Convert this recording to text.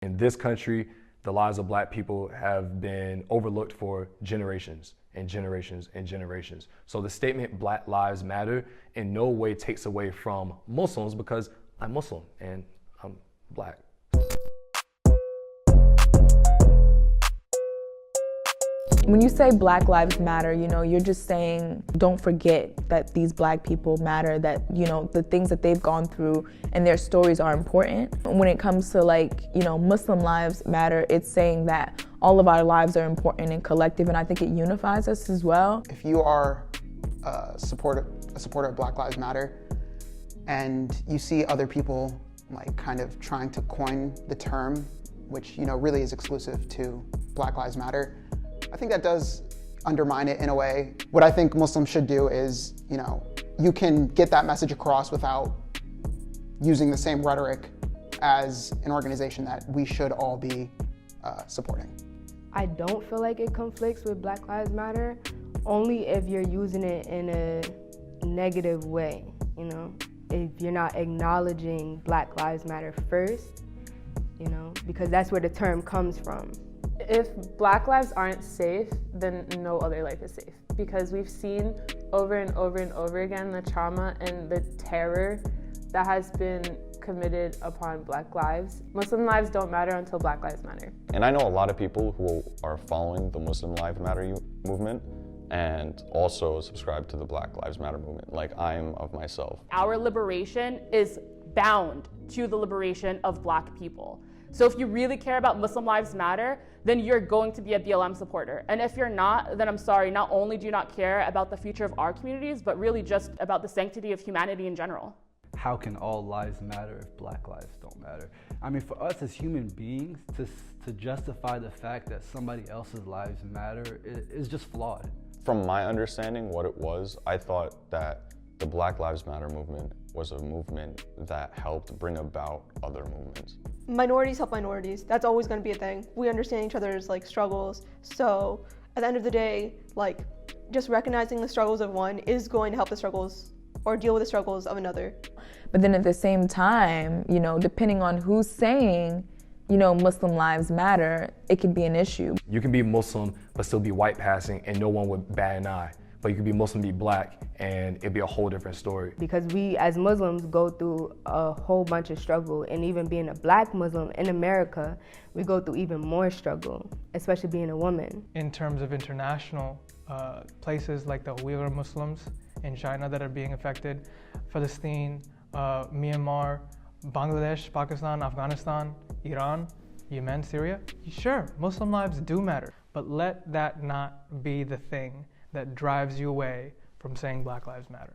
In this country, the lives of black people have been overlooked for generations and generations and generations. So the statement Black Lives Matter in no way takes away from Muslims, because I'm Muslim and I'm black. When you say Black Lives Matter, you're just saying don't forget that these black people matter, that, the things that they've gone through and their stories are important. When it comes to Muslim lives matter, it's saying that all of our lives are important and collective, and I think it unifies us as well. If you are a supporter of Black Lives Matter and you see other people kind of trying to coin the term, which really is exclusive to Black Lives Matter, I think that does undermine it in a way. What I think Muslims should do is, you can get that message across without using the same rhetoric as an organization that we should all be supporting. I don't feel like it conflicts with Black Lives Matter, only if you're using it in a negative way, If you're not acknowledging Black Lives Matter first, because that's where the term comes from. If Black lives aren't safe, then no other life is safe. Because we've seen over and over and over again the trauma and the terror that has been committed upon Black lives. Muslim lives don't matter until Black Lives Matter. And I know a lot of people who are following the Muslim Lives Matter movement and also subscribe to the Black Lives Matter movement, like I am of myself. Our liberation is bound to the liberation of black people. So if you really care about Muslim Lives Matter, then you're going to be a BLM supporter. And if you're not, then I'm sorry, not only do you not care about the future of our communities, but really just about the sanctity of humanity in general. How can all lives matter if black lives don't matter? I mean, for us as human beings, to justify the fact that somebody else's lives matter is just flawed. From my understanding, what it was, I thought that the Black Lives Matter movement was a movement that helped bring about other movements. Minorities help minorities. That's always going to be a thing. We understand each other's struggles. So at the end of the day, just recognizing the struggles of one is going to help the struggles or deal with the struggles of another. But then at the same time, depending on who's saying, Muslim lives matter, it can be an issue. You can be Muslim but still be white passing and no one would bat an eye. But you could be Muslim, be black, and it'd be a whole different story. Because we as Muslims go through a whole bunch of struggle, and even being a black Muslim in America, we go through even more struggle, especially being a woman. In terms of international places like the Uyghur Muslims in China that are being affected, Palestine, Myanmar, Bangladesh, Pakistan, Afghanistan, Iran, Yemen, Syria, sure, Muslim lives do matter, but let that not be the thing that drives you away from saying Black Lives Matter.